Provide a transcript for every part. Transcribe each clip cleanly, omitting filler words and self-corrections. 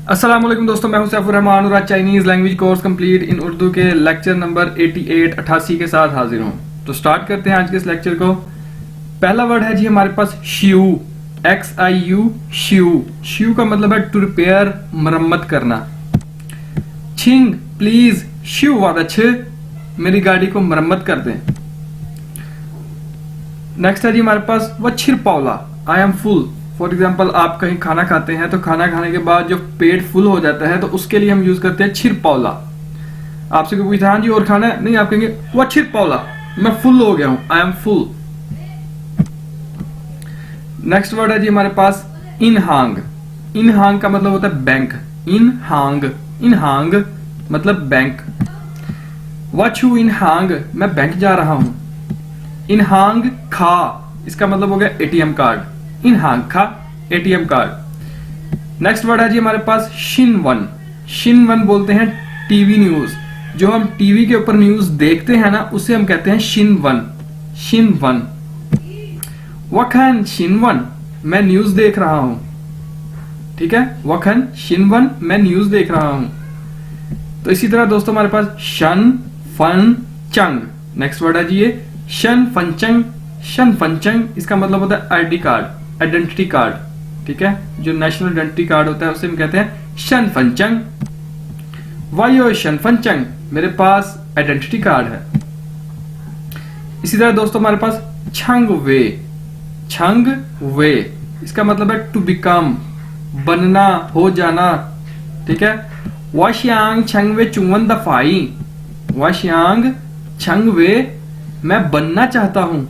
अस्सलाम वालेकुम दोस्तों, मैं हूं सैफुर रहमान और आज Chinese language course complete in Urdu के लेक्चर नंबर 88 के साथ हाजिर हूं। तो स्टार्ट करते हैं आज के इस लेक्चर को। पहला वर्ड है जी हमारे पास शियू, XIU, शियू। शियू का मतलब है टू रिपेयर, मरम्मत करना। छिंग प्लीज शियू वादछ, मेरी गाड़ी को मरम्मत कर दें। नेक्स्ट है जी हमारे पास वच्छिर पावला, I am full. For example आप कहीं खाना खाते हैं तो खाना खाने के बाद जो पेट फुल हो जाता है तो उसके लिए हम यूज करते हैं छिर पावला। आपसे कोई पूछता है हाँ जी और खाना है, नहीं, आप कहेंगे वो छिर पावला, मैं फुल हो गया हूं, I am full. Next word है जी हमारे पास इन हांग। इन हांग का मतलब होता है बैंक। इन हांग, इन हांग मतलब बैंक। वछु इन हांग, मैं बैंक जा रहा हूं। इन हांग खा, इसका मतलब हो गया एटीएम कार्ड। इन हांग खा एटीएम कार्ड। नेक्स्ट वर्ड है जी हमारे पास शिन वन। शिन वन बोलते हैं टीवी न्यूज। जो हम टीवी के ऊपर न्यूज देखते हैं ना उसे हम कहते हैं शिन वन। शिन वन। वखन शिन वन, मैं न्यूज देख रहा हूं। ठीक है, वखन शिन वन, मैं न्यूज देख रहा हूं। तो इसी तरह दोस्तों हमारे पास शन फन चंग। नेक्स्ट वर्ड है जी ये शन फंचंग। शन फंचंग इसका मतलब होता है आईडी कार्ड, आइडेंटिटी कार्ड। ठीक है, जो नेशनल आइडेंटिटी कार्ड होता है उसे हम कहते हैं शन फंचंग। वायो शन फंचंग, मेरे पास आइडेंटिटी कार्ड है। इसी तरह दोस्तों हमारे पास छंग वे। छंग वे इसका मतलब है टू बिकम, बनना, हो जाना। ठीक है, वाशियांग छंग वे चुंगवन दफाई। वाशियांग छंग वे, मैं बनना चाहता हूं।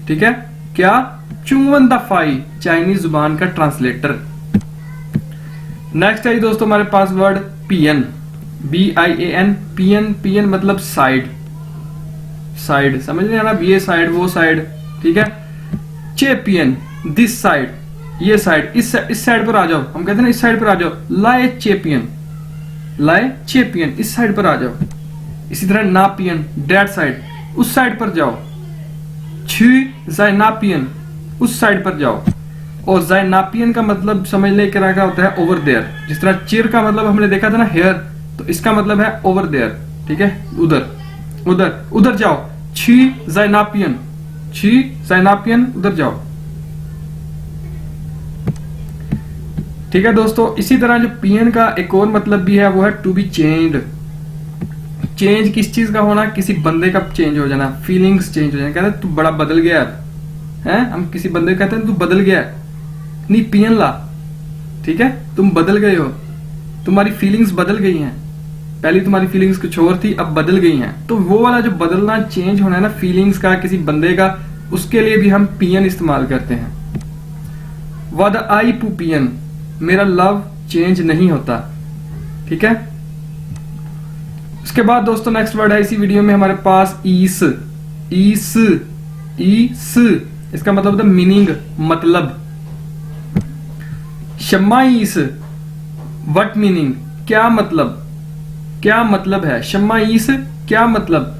ठीक है, क्या? चुंगवन दफाई, चाइनीज जुबान का ट्रांसलेटर। नेक्स्ट है दोस्तों हमारे पास वर्ड पियन, BIAN। पियन, पियन मतलब साइड। साइड समझ नहीं आ रहा, ये साइड वो साइड। ठीक है, चेपियन दिस साइड, ये साइड, इस साइड पर आ जाओ। हम कहते हैं ना इस साइड पर आ जाओ, लाए चेपियन, लाए चेपियन, इस साइड पर आ जाओ। इसी तरह नापियन डेट साइड, उस साइड पर जाओ। छी जाइनापियन, उस साइड पर जाओ। और जाइनापियन का मतलब समझ ले क्या होता है, ओवर देयर। जिस तरह चिर का मतलब हमने देखा था ना हेयर, तो इसका मतलब है ओवर देयर। ठीक है, उधर, उधर, उधर जाओ। छी जाइनापियन, छी जाइनापियन, उधर जाओ। ठीक है दोस्तों, इसी तरह जो पियन का एक और मतलब भी है वो है टू बी चेंज्ड। चेंज किस चीज का होना, किसी बंदे का चेंज हो जाना, फीलिंग्स चेंज हो जाना। कहते हैं तू बड़ा बदल गया है, हम किसी बंदे को कहते हैं तू बदल गया, नहीं पियन ला। ठीक है, तुम बदल गए हो, तुम्हारी फीलिंग्स बदल गई हैं। पहले तुम्हारी फीलिंग्स कुछ और थी, अब बदल गई हैं। तो वो वाला जो बदलना, चेंज होना है ना फीलिंग्स का किसी बंदे का, उसके लिए भी हम पियन इस्तेमाल करते हैं। वद आई पू पियन, मेरा लव चेंज नहीं होता। ठीक है, उसके बाद दोस्तों नेक्स्ट वर्ड है इसी वीडियो में हमारे पास ईस। ईस, ईस इसका मतलब होता है मीनिंग, मतलब। शम्माईस, व्हाट मीनिंग, क्या मतलब, क्या मतलब है। शम्माईस क्या मतलब।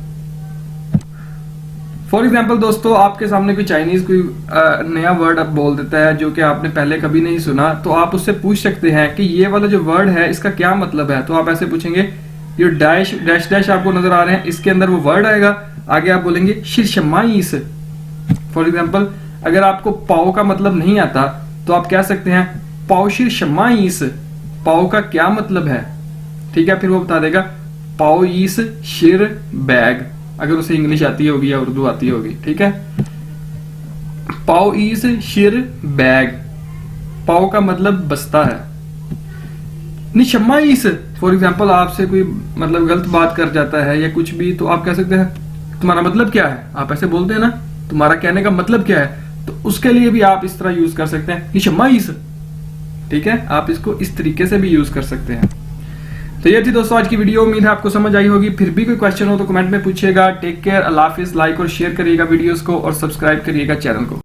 फॉर एग्जाम्पल दोस्तों आपके सामने कोई चाइनीज कोई नया वर्ड अब बोल देता है जो कि आपने पहले कभी नहीं सुना, तो आप उससे पूछ सकते हैं कि ये वाला जो वर्ड है इसका क्या मतलब है। तो आप ऐसे पूछेंगे, ये डैश डैश डैश आपको नजर आ रहे हैं, इसके अंदर वो वर्ड आएगा, आगे आप बोलेंगे शिरशमाईस। फॉर एग्जाम्पल अगर आपको पाओ का मतलब नहीं आता तो आप कह सकते हैं पाओ शिरशमाईस, पाओ का क्या मतलब है। ठीक है, फिर वो बता देगा पाओ ईस शिर बैग, अगर उसे इंग्लिश आती होगी या उर्दू आती होगी। ठीक है, पाओ ईस शिर बैग, पाओ का मतलब बस्ता है। निशम्माईस, फॉर एग्जाम्पल आपसे कोई मतलब गलत बात कर जाता है या कुछ भी, तो आप कह सकते हैं तुम्हारा मतलब क्या है। आप ऐसे बोलते हैं ना, तुम्हारा कहने का मतलब क्या है, तो उसके लिए भी आप इस तरह यूज कर सकते हैं निशम्माईस। ठीक है, आप इसको इस तरीके से भी यूज कर सकते हैं। तो ये थी दोस्तों आज की वीडियो, उम्मीद है आपको समझ आई होगी। फिर भी कोई क्वेश्चन हो तो कमेंट में पूछिएगा। टेक केयर, अल्लाह हाफिज। लाइक और शेयर करिएगा वीडियोस को और सब्सक्राइब करिएगा चैनल को।